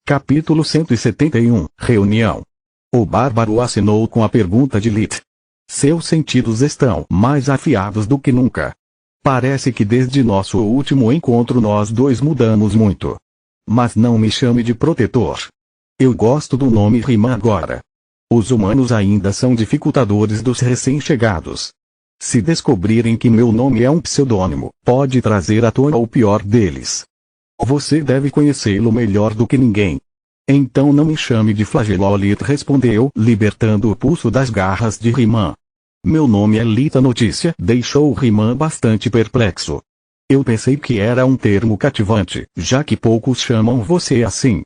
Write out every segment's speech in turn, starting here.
Capítulo 171, Reunião. O bárbaro assinou com a pergunta de Lith. Seus sentidos estão mais afiados do que nunca. Parece que desde nosso último encontro nós dois mudamos muito. Mas não me chame de protetor. Eu gosto do nome Rima agora. Os humanos ainda são dificultadores dos recém-chegados. Se descobrirem que meu nome é um pseudônimo, pode trazer à tona o pior deles. Você deve conhecê-lo melhor do que ninguém. Então não me chame de flagelo, Lith respondeu, libertando o pulso das garras de Rima. Meu nome é Lith. A notícia deixou Rima bastante perplexo. Eu pensei que era um termo cativante, já que poucos chamam você assim.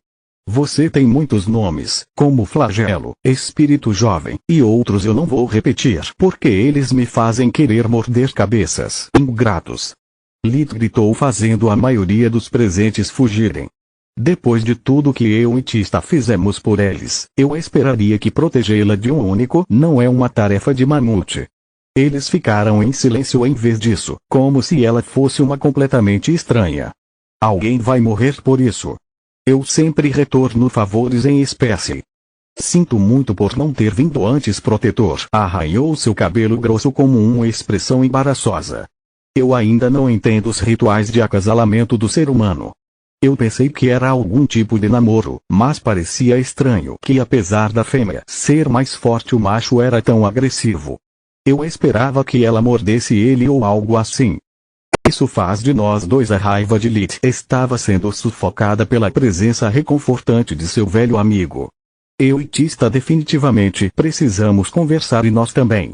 Você tem muitos nomes, como flagelo, espírito jovem, e outros eu não vou repetir porque eles me fazem querer morder cabeças. Ingratos. Lith gritou, fazendo a maioria dos presentes fugirem. Depois de tudo que eu e Tista fizemos por eles, eu esperaria que protegê-la de um único não é uma tarefa de mamute. Eles ficaram em silêncio em vez disso, como se ela fosse uma completamente estranha. Alguém vai morrer por isso. Eu sempre retorno favores em espécie. Sinto muito por não ter vindo antes, protetor. Arranhou seu cabelo grosso como uma expressão embaraçosa. Eu ainda não entendo os rituais de acasalamento do ser humano. Eu pensei que era algum tipo de namoro, mas parecia estranho que apesar da fêmea ser mais forte o macho era tão agressivo. Eu esperava que ela mordesse ele ou algo assim. Isso faz de nós dois. A raiva de Lith estava sendo sufocada pela presença reconfortante de seu velho amigo. Eu e Tista definitivamente precisamos conversar, e nós também.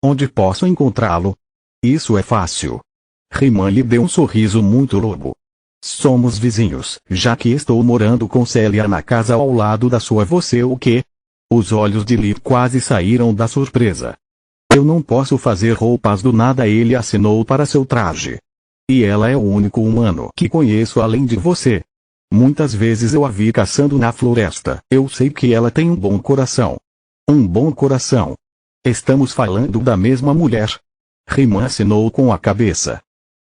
Onde posso encontrá-lo? Isso é fácil. Rima lhe deu um sorriso muito lobo. Somos vizinhos, já que estou morando com Célia na casa ao lado da sua. Você o quê? Os olhos de Lith quase saíram da surpresa. Eu não posso fazer roupas do nada. Ele assinou para seu traje. E ela é o único humano que conheço além de você. Muitas vezes eu a vi caçando na floresta. Eu sei que ela tem um bom coração. Um bom coração. Estamos falando da mesma mulher. Rima assinou com a cabeça.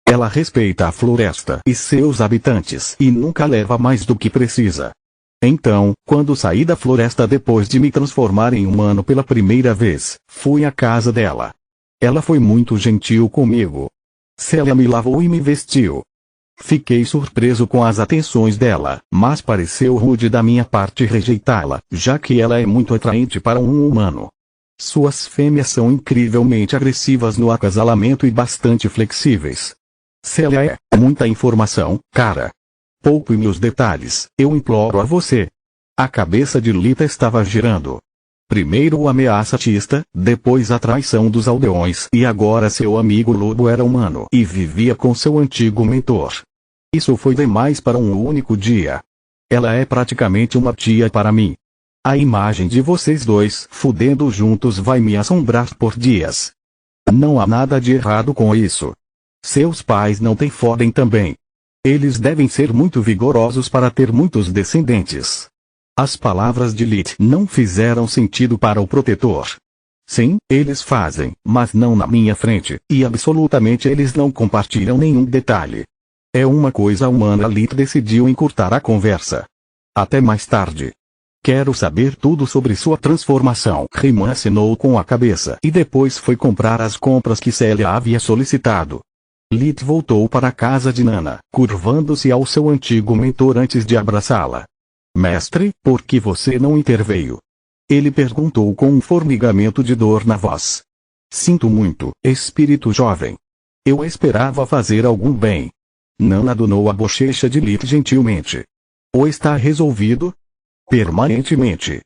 Ela respeita a floresta e seus habitantes e nunca leva mais do que precisa. Então, quando saí da floresta depois de me transformar em humano pela primeira vez, fui à casa dela. Ela foi muito gentil comigo. Célia me lavou e me vestiu. Fiquei surpreso com as atenções dela, mas pareceu rude da minha parte rejeitá-la, já que ela é muito atraente para um humano. Suas fêmeas são incrivelmente agressivas no acasalamento e bastante flexíveis. Célia é muita informação, cara. Poupe-me os detalhes, eu imploro a você. A cabeça de Lita estava girando. Primeiro o ameaça Tista, depois a traição dos aldeões e agora seu amigo lobo era humano e vivia com seu antigo mentor. Isso foi demais para um único dia. Ela é praticamente uma tia para mim. A imagem de vocês dois fudendo juntos vai me assombrar por dias. Não há nada de errado com isso. Seus pais não te fodem também. Eles devem ser muito vigorosos para ter muitos descendentes. As palavras de Lith não fizeram sentido para o protetor. Sim, eles fazem, mas não na minha frente, e absolutamente eles não compartilham nenhum detalhe. É uma coisa humana. Lith decidiu encurtar a conversa. Até mais tarde. Quero saber tudo sobre sua transformação. Rima assinou com a cabeça e depois foi comprar as compras que Célia havia solicitado. Lith voltou para a casa de Nana, curvando-se ao seu antigo mentor antes de abraçá-la. Mestre, por que você não interveio? Ele perguntou com um formigamento de dor na voz. Sinto muito, espírito jovem. Eu esperava fazer algum bem. Nana adonou a bochecha de Lith gentilmente. Ou está resolvido? Permanentemente.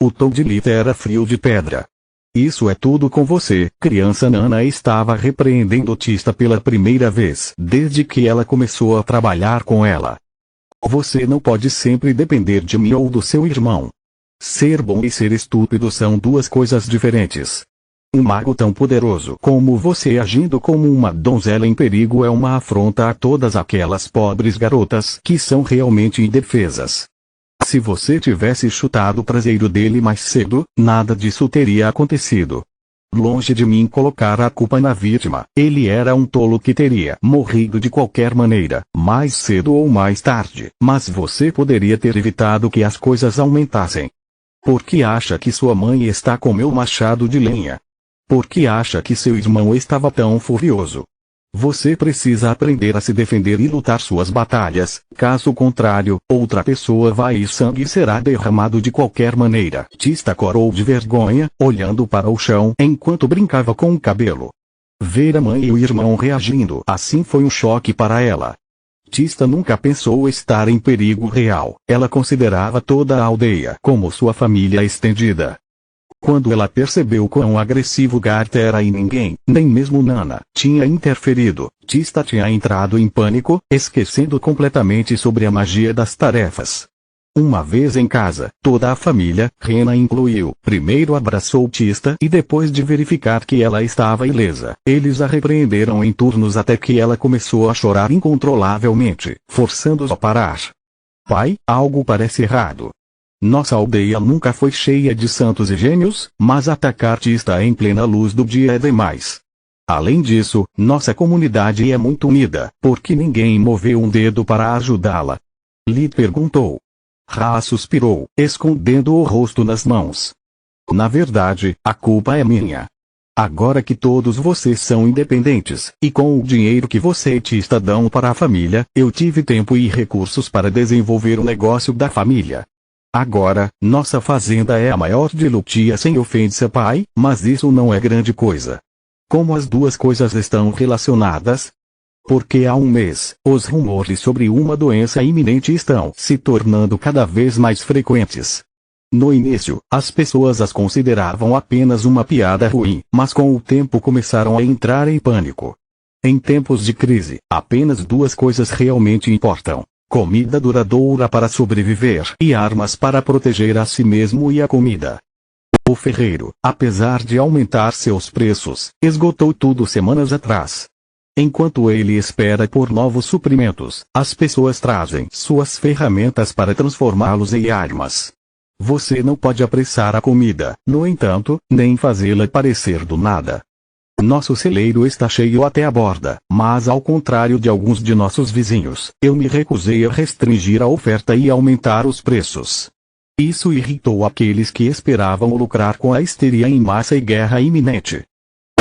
O tom de Lith era frio de pedra. Isso é tudo com você, criança. Nana estava repreendendo Tista pela primeira vez desde que ela começou a trabalhar com ela. Você não pode sempre depender de mim ou do seu irmão. Ser bom e ser estúpido são duas coisas diferentes. Um mago tão poderoso como você agindo como uma donzela em perigo é uma afronta a todas aquelas pobres garotas que são realmente indefesas. Se você tivesse chutado o traseiro dele mais cedo, nada disso teria acontecido. Longe de mim colocar a culpa na vítima, ele era um tolo que teria morrido de qualquer maneira, mais cedo ou mais tarde, mas você poderia ter evitado que as coisas aumentassem. Por que acha que sua mãe está com meu machado de lenha? Por que acha que seu irmão estava tão furioso? Você precisa aprender a se defender e lutar suas batalhas, caso contrário, outra pessoa vai e sangue será derramado de qualquer maneira. Tista corou de vergonha, olhando para o chão enquanto brincava com o cabelo. Ver a mãe e o irmão reagindo assim foi um choque para ela. Tista nunca pensou estar em perigo real, ela considerava toda a aldeia como sua família estendida. Quando ela percebeu quão agressivo Garth era e ninguém, nem mesmo Nana, tinha interferido, Tista tinha entrado em pânico, esquecendo completamente sobre a magia das tarefas. Uma vez em casa, toda a família, Rena incluiu, primeiro abraçou Tista e depois de verificar que ela estava ilesa, eles a repreenderam em turnos até que ela começou a chorar incontrolavelmente, forçando-os a parar. Pai, algo parece errado. Nossa aldeia nunca foi cheia de santos e gênios, mas atacar Tista em plena luz do dia é demais. Além disso, nossa comunidade é muito unida, porque ninguém moveu um dedo para ajudá-la. Lee perguntou. Ra suspirou, escondendo o rosto nas mãos. Na verdade, a culpa é minha. Agora que todos vocês são independentes, e com o dinheiro que você e Tista dão para a família, eu tive tempo e recursos para desenvolver o negócio da família. Agora, nossa fazenda é a maior de Lutia sem ofensa pai, mas isso não é grande coisa. Como as duas coisas estão relacionadas? Porque há um mês, os rumores sobre uma doença iminente estão se tornando cada vez mais frequentes. No início, as pessoas as consideravam apenas uma piada ruim, mas com o tempo começaram a entrar em pânico. Em tempos de crise, apenas duas coisas realmente importam. Comida duradoura para sobreviver e armas para proteger a si mesmo e a comida. O ferreiro, apesar de aumentar seus preços, esgotou tudo semanas atrás. Enquanto ele espera por novos suprimentos, as pessoas trazem suas ferramentas para transformá-los em armas. Você não pode apressar a comida, no entanto, nem fazê-la parecer do nada. Nosso celeiro está cheio até a borda, mas ao contrário de alguns de nossos vizinhos, eu me recusei a restringir a oferta e aumentar os preços. Isso irritou aqueles que esperavam lucrar com a histeria em massa e guerra iminente.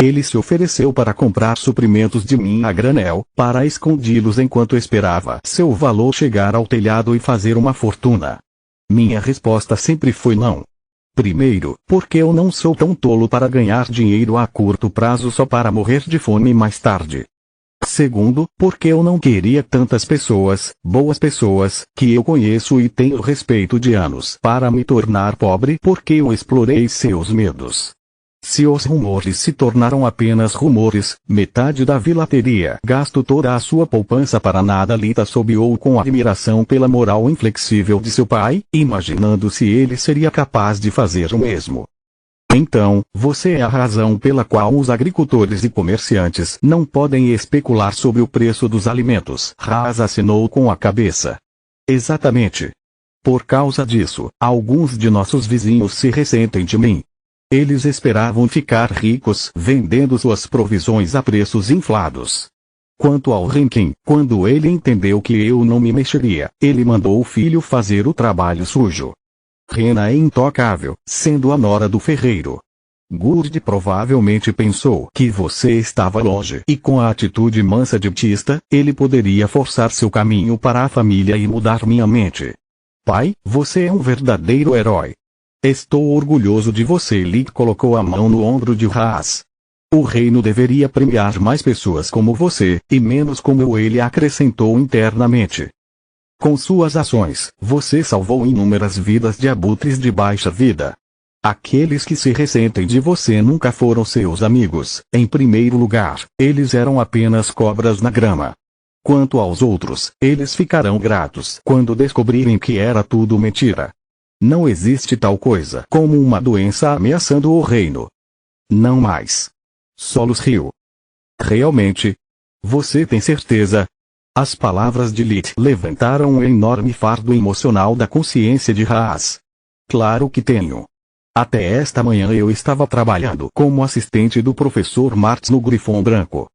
Ele se ofereceu para comprar suprimentos de mim a granel, para escondi-los enquanto esperava seu valor chegar ao telhado e fazer uma fortuna. Minha resposta sempre foi não. Primeiro, porque eu não sou tão tolo para ganhar dinheiro a curto prazo só para morrer de fome mais tarde. Segundo, porque eu não queria tantas pessoas, boas pessoas, que eu conheço e tenho respeito de anos, para me tornar pobre porque eu explorei seus medos. Se os rumores se tornaram apenas rumores, metade da vila teria gasto toda a sua poupança para nada. Lita sobeou com admiração pela moral inflexível de seu pai, imaginando se ele seria capaz de fazer o mesmo. Então, você é a razão pela qual os agricultores e comerciantes não podem especular sobre o preço dos alimentos. Raz assinou com a cabeça. Exatamente. Por causa disso, alguns de nossos vizinhos se ressentem de mim. Eles esperavam ficar ricos vendendo suas provisões a preços inflados. Quanto ao Rankin, quando ele entendeu que eu não me mexeria, ele mandou o filho fazer o trabalho sujo. Rena é intocável, sendo a nora do ferreiro. Gurd provavelmente pensou que você estava longe e com a atitude mansa de Tista, ele poderia forçar seu caminho para a família e mudar minha mente. Pai, você é um verdadeiro herói. Estou orgulhoso de você. Lee colocou a mão no ombro de Raz. O reino deveria premiar mais pessoas como você, e menos como ele acrescentou internamente. Com suas ações, você salvou inúmeras vidas de abutres de baixa vida. Aqueles que se ressentem de você nunca foram seus amigos. Em primeiro lugar, eles eram apenas cobras na grama. Quanto aos outros, eles ficarão gratos quando descobrirem que era tudo mentira. Não existe tal coisa como uma doença ameaçando o reino. Não mais. Solos riu. Realmente? Você tem certeza? As palavras de Lit levantaram um enorme fardo emocional da consciência de Raz. Claro que tenho. Até esta manhã eu estava trabalhando como assistente do professor Marx no Grifão Branco.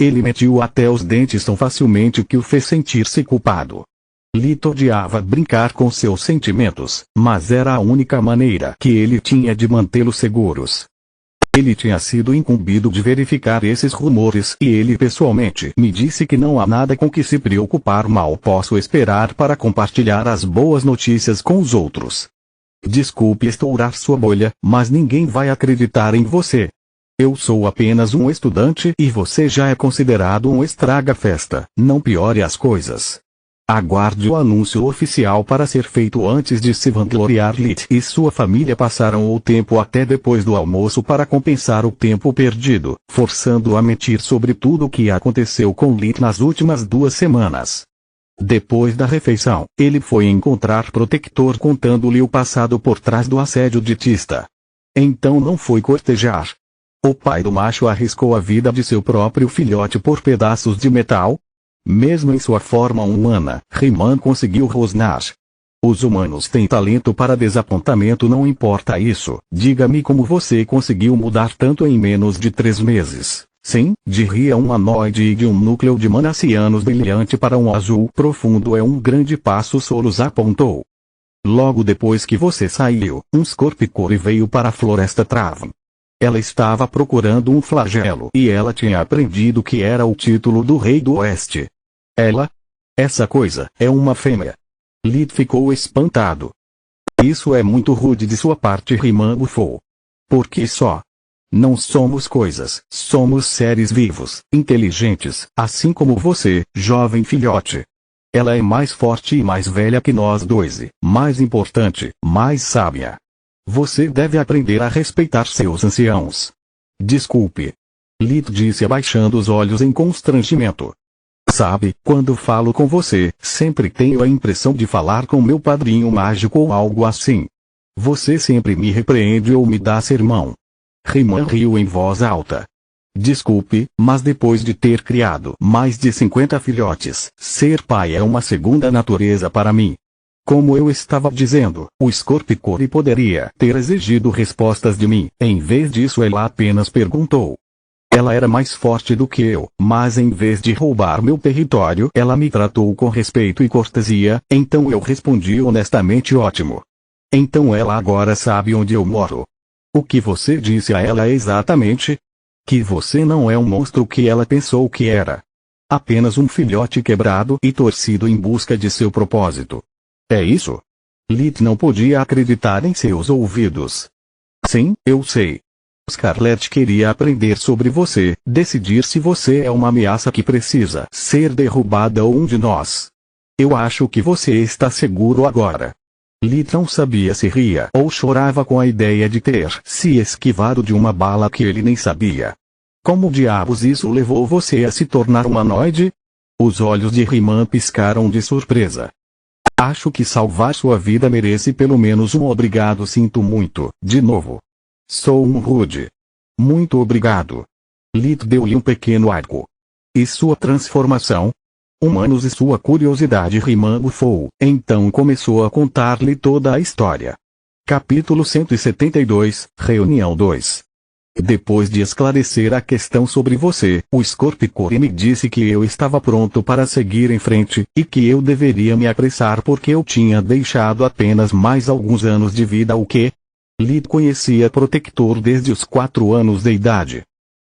Ele mentiu até os dentes tão facilmente que o fez sentir-se culpado. Lito odiava brincar com seus sentimentos, mas era a única maneira que ele tinha de mantê-los seguros. Ele tinha sido incumbido de verificar esses rumores e ele pessoalmente me disse que não há nada com que se preocupar. Mal posso esperar para compartilhar as boas notícias com os outros. Desculpe estourar sua bolha, mas ninguém vai acreditar em você. Eu sou apenas um estudante e você já é considerado um estraga-festa. Não piore as coisas. Aguarde o anúncio oficial para ser feito antes de se vangloriar. Lit e sua família passaram o tempo até depois do almoço para compensar o tempo perdido, forçando-o a mentir sobre tudo o que aconteceu com Lit nas últimas 2 semanas. Depois da refeição, ele foi encontrar Protector contando-lhe o passado por trás do assédio de Tista. Então não foi cortejar. O pai do macho arriscou a vida de seu próprio filhote por pedaços de metal? Mesmo em sua forma humana, He-Man conseguiu rosnar. Os humanos têm talento para desapontamento. Não importa isso. Diga-me como você conseguiu mudar tanto em menos de 3 meses. Sim, de ria humanoide e de um núcleo de manacianos brilhante para um azul profundo é um grande passo. Solos apontou. Logo depois que você saiu, um Scorpicore veio para a Floresta Travan. Ela estava procurando um flagelo e ela tinha aprendido que era o título do Rei do Oeste. Ela? Essa coisa é uma fêmea. Lit ficou espantado. Isso é muito rude de sua parte. He-Man bufou. Por que só? Não somos coisas, somos seres vivos, inteligentes, assim como você, jovem filhote. Ela é mais forte e mais velha que nós dois e, mais importante, mais sábia. Você deve aprender a respeitar seus anciãos. Desculpe. Lit disse abaixando os olhos em constrangimento. Sabe, quando falo com você, sempre tenho a impressão de falar com meu padrinho mágico ou algo assim. Você sempre me repreende ou me dá sermão. He-Man riu em voz alta. Desculpe, mas depois de ter criado mais de 50 filhotes, ser pai é uma segunda natureza para mim. Como eu estava dizendo, o Scorpicore poderia ter exigido respostas de mim. Em vez disso, ela apenas perguntou. Ela era mais forte do que eu, mas em vez de roubar meu território, ela me tratou com respeito e cortesia, então eu respondi honestamente: ótimo. Então ela agora sabe onde eu moro. O que você disse a ela é exatamente que você não é um monstro que ela pensou que era. Apenas um filhote quebrado e torcido em busca de seu propósito. É isso? Lit não podia acreditar em seus ouvidos. Sim, eu sei. Scarlet queria aprender sobre você, decidir se você é uma ameaça que precisa ser derrubada ou um de nós. Eu acho que você está seguro agora. Lit não sabia se ria ou chorava com a ideia de ter se esquivado de uma bala que ele nem sabia. Como diabos isso levou você a se tornar humanoide? Os olhos de He-Man piscaram de surpresa. Acho que salvar sua vida merece pelo menos um obrigado. Sinto muito, de novo. Sou um rude. Muito obrigado. Lit deu-lhe um pequeno arco. E sua transformação? Humanos e sua curiosidade. He-Man bufou, então começou a contar-lhe toda a história. Capítulo 172, Reunião 2. Depois de esclarecer a questão sobre você, o Scorpicore me disse que eu estava pronto para seguir em frente, e que eu deveria me apressar porque eu tinha deixado apenas mais alguns anos de vida. O quê? Lit conhecia Protector desde os 4 anos de idade.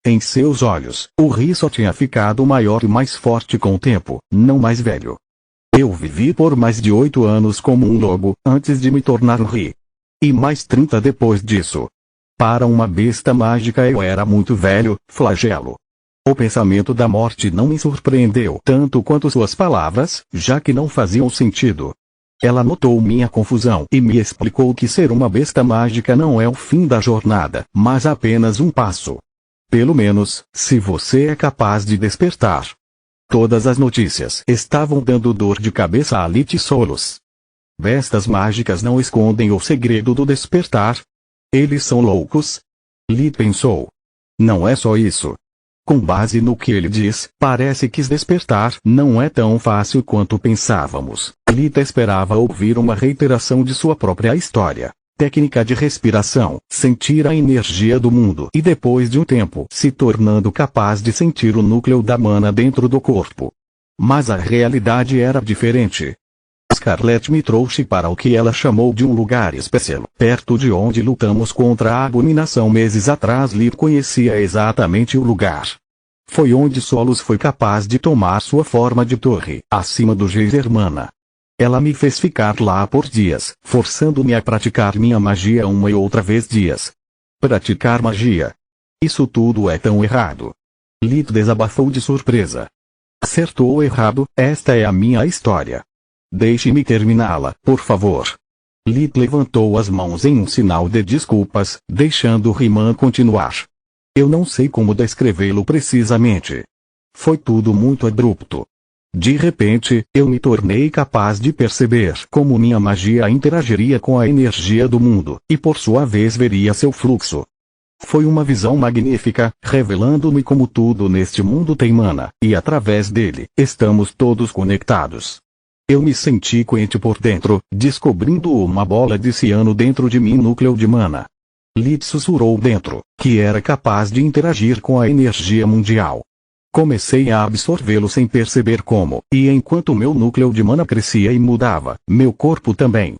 Em seus olhos, o Ri só tinha ficado maior e mais forte com o tempo, não mais velho. Eu vivi por mais de 8 anos como um lobo, antes de me tornar um Ri. E mais 30 depois disso. Para uma besta mágica eu era muito velho, flagelo. O pensamento da morte não me surpreendeu tanto quanto suas palavras, já que não faziam sentido. Ela notou minha confusão e me explicou que ser uma besta mágica não é o fim da jornada, mas apenas um passo. Pelo menos, se você é capaz de despertar. Todas as notícias estavam dando dor de cabeça a Lit Solos. Bestas mágicas não escondem o segredo do despertar. Eles são loucos? Lit pensou. Não é só isso. Com base no que ele diz, parece que despertar não é tão fácil quanto pensávamos. Lit esperava ouvir uma reiteração de sua própria história. técnica de respiração, sentir a energia do mundo e depois de um tempo se tornando capaz de sentir o núcleo da mana dentro do corpo. Mas a realidade era diferente. Scarlet me trouxe para o que ela chamou de um lugar especial, perto de onde lutamos contra a abominação meses atrás. Lee conhecia exatamente o lugar. Foi onde Solos foi capaz de tomar sua forma de torre, acima do geyser mana. Ela me fez ficar lá por dias, forçando-me a praticar minha magia uma e outra vez dias. Praticar magia. Isso tudo é tão errado. Lee desabafou de surpresa. Certo ou errado, esta é a minha história. Deixe-me terminá-la, por favor. Lee levantou as mãos em um sinal de desculpas, deixando Riemann continuar. Eu não sei como descrevê-lo precisamente. Foi tudo muito abrupto. De repente, eu me tornei capaz de perceber como minha magia interagiria com a energia do mundo, e por sua vez veria seu fluxo. Foi uma visão magnífica, revelando-me como tudo neste mundo tem mana, e através dele, estamos todos conectados. Eu me senti quente por dentro, descobrindo uma bola de ciano dentro de mim, núcleo de mana. Lee sussurrou dentro, que era capaz de interagir com a energia mundial. Comecei a absorvê-lo sem perceber como, e enquanto meu núcleo de mana crescia e mudava, meu corpo também.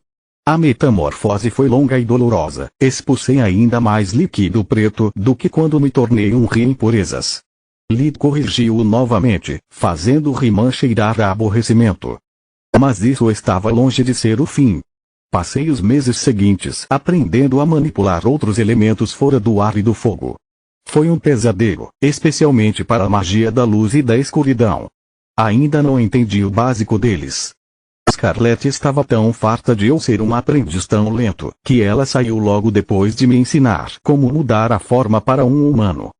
A metamorfose foi longa e dolorosa, expulsei ainda mais líquido preto do que quando me tornei um rio em impurezas. Lee corrigiu-o novamente, fazendo Riemann cheirar a aborrecimento. Mas isso estava longe de ser o fim. Passei os meses seguintes aprendendo a manipular outros elementos fora do ar e do fogo. Foi um pesadelo, especialmente para a magia da luz e da escuridão. Ainda não entendi o básico deles. Scarlet estava tão farta de eu ser um aprendiz tão lento, que ela saiu logo depois de me ensinar como mudar a forma para um humano.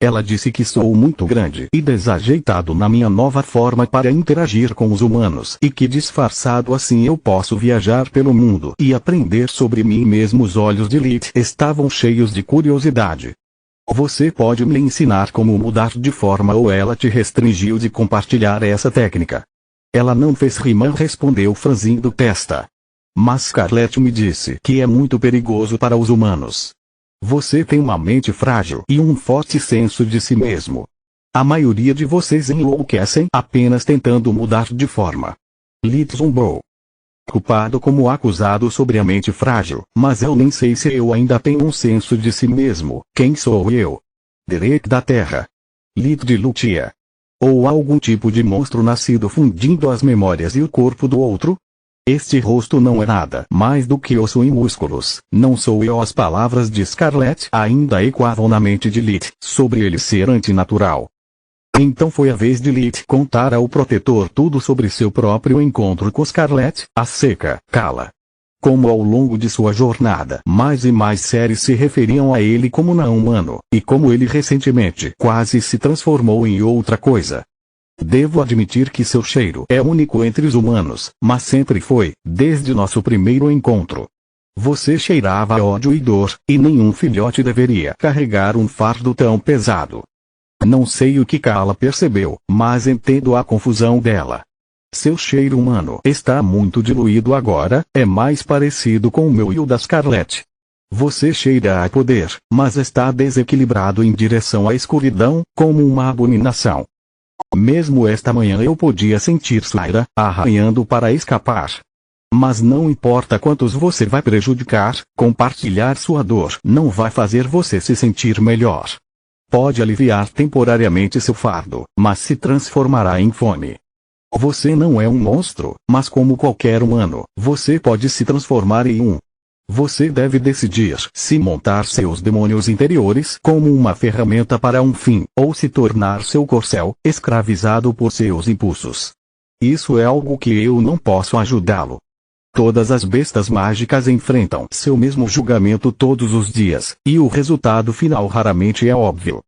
Ela disse que sou muito grande e desajeitado na minha nova forma para interagir com os humanos e que disfarçado assim eu posso viajar pelo mundo e aprender sobre mim mesmo. Os olhos de Lee estavam cheios de curiosidade. Você pode me ensinar como mudar de forma ou ela te restringiu de compartilhar essa técnica? Ela não fez. Riemann respondeu franzindo testa. Mas Scarlet me disse que é muito perigoso para os humanos. Você tem uma mente frágil e um forte senso de si mesmo. A maioria de vocês enlouquecem apenas tentando mudar de forma. Lee zumbou. Culpado como acusado sobre a mente frágil, mas eu nem sei se eu ainda tenho um senso de si mesmo. Quem sou eu? Derek da Terra? Lee de Lutia? Ou algum tipo de monstro nascido fundindo as memórias e o corpo do outro? Este rosto não é nada mais do que osso e músculos. Não sou eu. As palavras de Scarlet ainda ecoavam na mente de Lee, sobre ele ser antinatural. Então foi a vez de Lee contar ao protetor tudo sobre seu próprio encontro com Scarlet, a seca, Kala. Como ao longo de sua jornada, mais e mais séries se referiam a ele como não humano, e como ele recentemente quase se transformou em outra coisa. Devo admitir que seu cheiro é único entre os humanos, mas sempre foi, desde nosso primeiro encontro. Você cheirava a ódio e dor, e nenhum filhote deveria carregar um fardo tão pesado. Não sei o que Kala percebeu, mas entendo a confusão dela. Seu cheiro humano está muito diluído agora, é mais parecido com o meu e o da Scarlet. Você cheira a poder, mas está desequilibrado em direção à escuridão, como uma abominação. Mesmo esta manhã eu podia sentir sua ira arranhando para escapar. Mas não importa quantos você vai prejudicar, compartilhar sua dor não vai fazer você se sentir melhor. Pode aliviar temporariamente seu fardo, mas se transformará em fome. Você não é um monstro, mas como qualquer humano, você pode se transformar em um. Você deve decidir se montar seus demônios interiores como uma ferramenta para um fim, ou se tornar seu corcel, escravizado por seus impulsos. Isso é algo que eu não posso ajudá-lo. Todas as bestas mágicas enfrentam seu mesmo julgamento todos os dias, e o resultado final raramente é óbvio.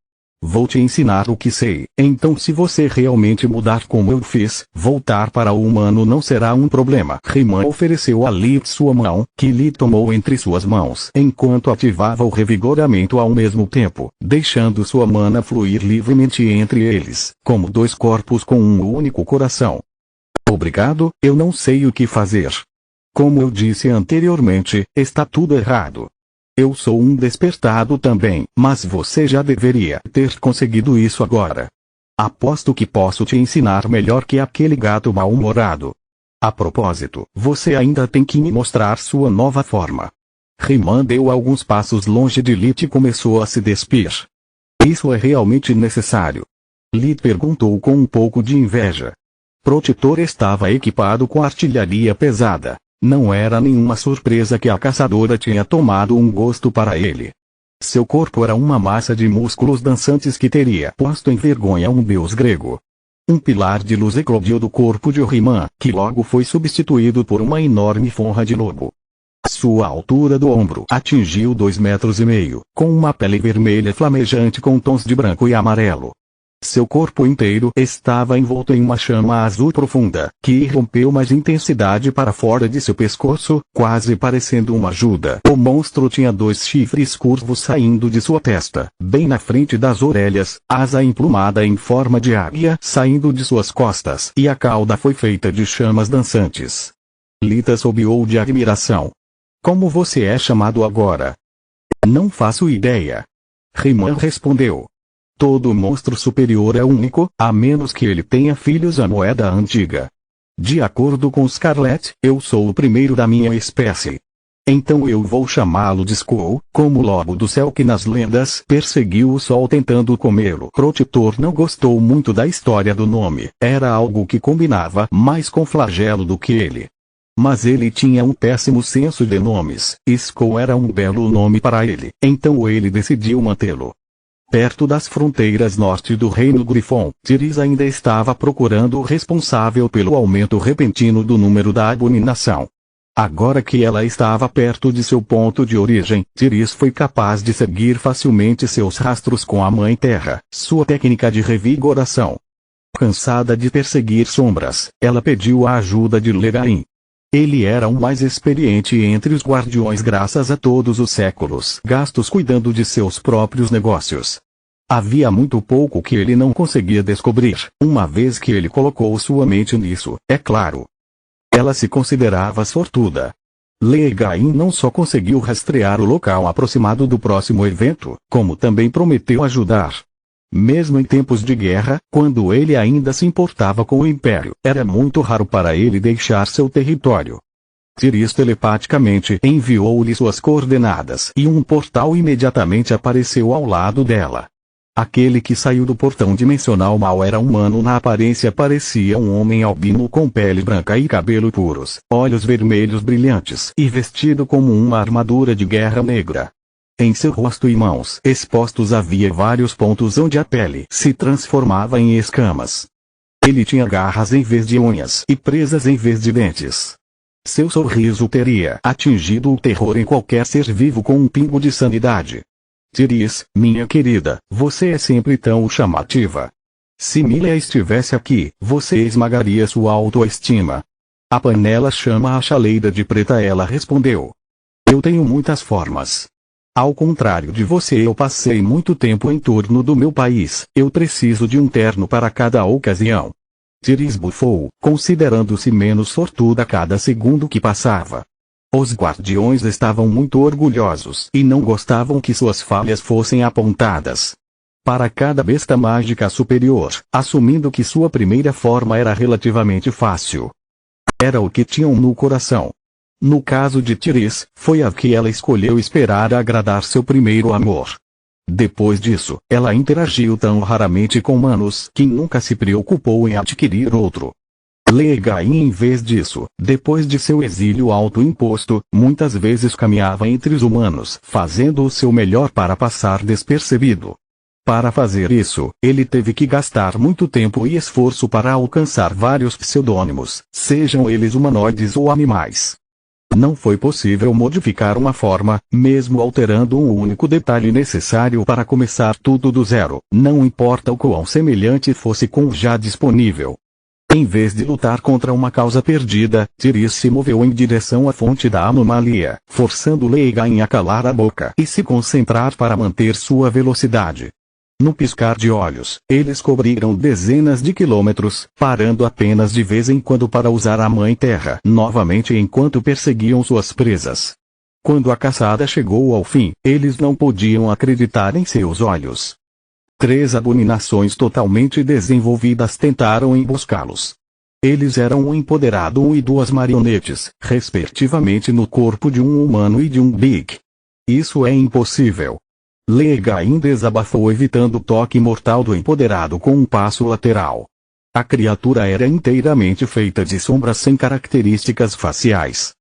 Vou te ensinar o que sei, então se você realmente mudar como eu fiz, voltar para o humano não será um problema. Riemann ofereceu a Lee sua mão, que Lee tomou entre suas mãos enquanto ativava o revigoramento ao mesmo tempo, deixando sua mana fluir livremente entre eles, como dois corpos com um único coração. Obrigado, eu não sei o que fazer. Como eu disse anteriormente, está tudo errado. Eu sou um despertado também, mas você já deveria ter conseguido isso agora. Aposto que posso te ensinar melhor que aquele gato mal-humorado. A propósito, você ainda tem que me mostrar sua nova forma. Riemann deu alguns passos longe de Lit e começou a se despir. Isso é realmente necessário? Lit perguntou com um pouco de inveja. Protetor estava equipado com artilharia pesada. Não era nenhuma surpresa que a caçadora tinha tomado um gosto para ele. Seu corpo era uma massa de músculos dançantes que teria posto em vergonha um deus grego. Um pilar de luz eclodiu do corpo de Riemann, que logo foi substituído por uma enorme forra de lobo. Sua altura do ombro atingiu 2,5 metros, com uma pele vermelha flamejante com tons de branco e amarelo. Seu corpo inteiro estava envolto em uma chama azul profunda, que irrompeu mais intensidade para fora de seu pescoço, quase parecendo uma ajuda. O monstro tinha 2 chifres curvos saindo de sua testa, bem na frente das orelhas, asa emplumada em forma de águia saindo de suas costas, e a cauda foi feita de chamas dançantes. Lita sobeou de admiração. Como você é chamado agora? Não faço ideia. Riemann respondeu. Todo monstro superior é único, a menos que ele tenha filhos à moeda antiga. De acordo com Scarlet, eu sou o primeiro da minha espécie. Então eu vou chamá-lo de Skull, como o lobo do céu que nas lendas perseguiu o sol tentando comê-lo. Protetor não gostou muito da história do nome, era algo que combinava mais com Flagelo do que ele. Mas ele tinha um péssimo senso de nomes, Skull era um belo nome para ele, então ele decidiu mantê-lo. Perto das fronteiras norte do Reino Grifon, Tiris ainda estava procurando o responsável pelo aumento repentino do número da abominação. Agora que ela estava perto de seu ponto de origem, Tiris foi capaz de seguir facilmente seus rastros com a Mãe Terra, sua técnica de revigoração. Cansada de perseguir sombras, ela pediu a ajuda de Legain. Ele era o mais experiente entre os guardiões graças a todos os séculos gastos cuidando de seus próprios negócios. Havia muito pouco que ele não conseguia descobrir, uma vez que ele colocou sua mente nisso, é claro. Ela se considerava sortuda. Legain não só conseguiu rastrear o local aproximado do próximo evento, como também prometeu ajudar. Mesmo em tempos de guerra, quando ele ainda se importava com o Império, era muito raro para ele deixar seu território. Tiris telepaticamente enviou-lhe suas coordenadas e um portal imediatamente apareceu ao lado dela. Aquele que saiu do portão dimensional mal era humano na aparência, parecia um homem albino com pele branca e cabelo puros, olhos vermelhos brilhantes e vestido como uma armadura de guerra negra. Em seu rosto e mãos expostos havia vários pontos onde a pele se transformava em escamas. Ele tinha garras em vez de unhas e presas em vez de dentes. Seu sorriso teria atingido o terror em qualquer ser vivo com um pingo de sanidade. Tiris, minha querida, você é sempre tão chamativa. Se Milia estivesse aqui, você esmagaria sua autoestima. A panela chama a chaleira de preta, ela respondeu. Eu tenho muitas formas. Ao contrário de você, eu passei muito tempo em torno do meu país, eu preciso de um terno para cada ocasião. Tiris bufou, considerando-se menos sortuda a cada segundo que passava. Os guardiões estavam muito orgulhosos e não gostavam que suas falhas fossem apontadas. Para cada besta mágica superior, assumindo que sua primeira forma era relativamente fácil. Era o que tinham no coração. No caso de Tiris, foi a que ela escolheu esperar agradar seu primeiro amor. Depois disso, ela interagiu tão raramente com humanos que nunca se preocupou em adquirir outro. Legain, em vez disso, depois de seu exílio autoimposto, muitas vezes caminhava entre os humanos, fazendo o seu melhor para passar despercebido. Para fazer isso, ele teve que gastar muito tempo e esforço para alcançar vários pseudônimos, sejam eles humanoides ou animais. Não foi possível modificar uma forma, mesmo alterando um único detalhe necessário para começar tudo do zero, não importa o quão semelhante fosse com o já disponível. Em vez de lutar contra uma causa perdida, Tiris se moveu em direção à fonte da anomalia, forçando Legain a calar a boca e se concentrar para manter sua velocidade. No piscar de olhos, eles cobriram dezenas de quilômetros, parando apenas de vez em quando para usar a Mãe Terra novamente enquanto perseguiam suas presas. Quando a caçada chegou ao fim, eles não podiam acreditar em seus olhos. 3 abominações totalmente desenvolvidas tentaram emboscá-los. Eles eram um empoderado e 2 marionetes, respectivamente no corpo de um humano e de um Big. Isso é impossível. Legain desabafou evitando o toque mortal do empoderado com um passo lateral. A criatura era inteiramente feita de sombras sem características faciais.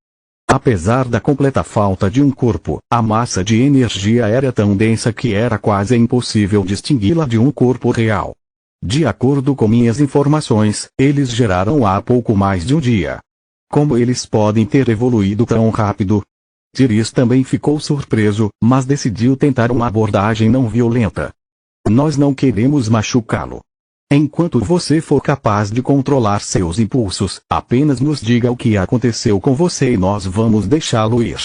Apesar da completa falta de um corpo, a massa de energia era tão densa que era quase impossível distingui-la de um corpo real. De acordo com minhas informações, eles geraram há pouco mais de um dia. Como eles podem ter evoluído tão rápido? Tyrese também ficou surpreso, mas decidiu tentar uma abordagem não violenta. Nós não queremos machucá-lo. Enquanto você for capaz de controlar seus impulsos, apenas nos diga o que aconteceu com você e nós vamos deixá-lo ir.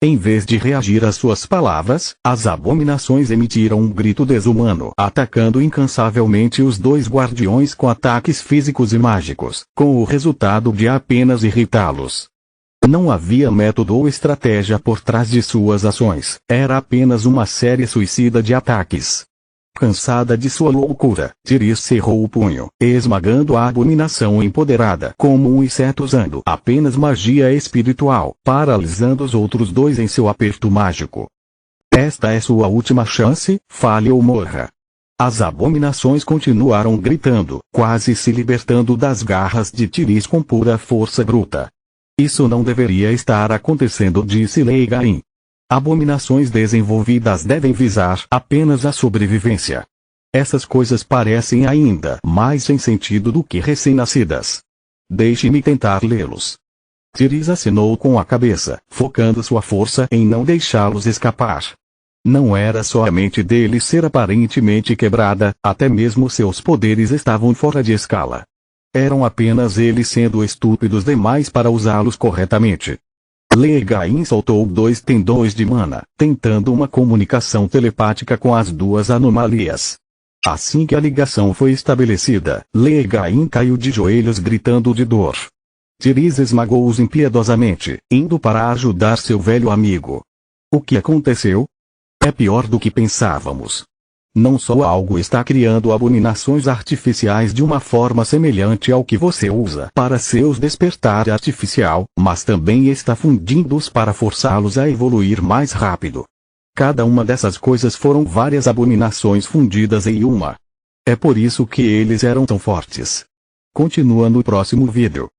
Em vez de reagir às suas palavras, as abominações emitiram um grito desumano, atacando incansavelmente os 2 guardiões com ataques físicos e mágicos, com o resultado de apenas irritá-los. Não havia método ou estratégia por trás de suas ações, era apenas uma série suicida de ataques. Cansada de sua loucura, Tyrese cerrou o punho, esmagando a abominação empoderada como um inseto usando apenas magia espiritual, paralisando os outros 2 em seu aperto mágico. Esta é sua última chance, fale ou morra. As abominações continuaram gritando, quase se libertando das garras de Tyrese com pura força bruta. Isso não deveria estar acontecendo, disse Legain. Abominações desenvolvidas devem visar apenas a sobrevivência. Essas coisas parecem ainda mais sem sentido do que recém-nascidas. Deixe-me tentar lê-los. Tyrese assinou com a cabeça, focando sua força em não deixá-los escapar. Não era só a mente dele ser aparentemente quebrada, até mesmo seus poderes estavam fora de escala. Eram apenas eles sendo estúpidos demais para usá-los corretamente. Legain soltou 2 tendões de mana, tentando uma comunicação telepática com as 2 anomalias. Assim que a ligação foi estabelecida, Legain caiu de joelhos gritando de dor. Tyrese esmagou-os impiedosamente, indo para ajudar seu velho amigo. O que aconteceu? É pior do que pensávamos. Não só algo está criando abominações artificiais de uma forma semelhante ao que você usa para seus despertar artificial, mas também está fundindo-os para forçá-los a evoluir mais rápido. Cada uma dessas coisas foram várias abominações fundidas em uma. É por isso que eles eram tão fortes. Continua no próximo vídeo.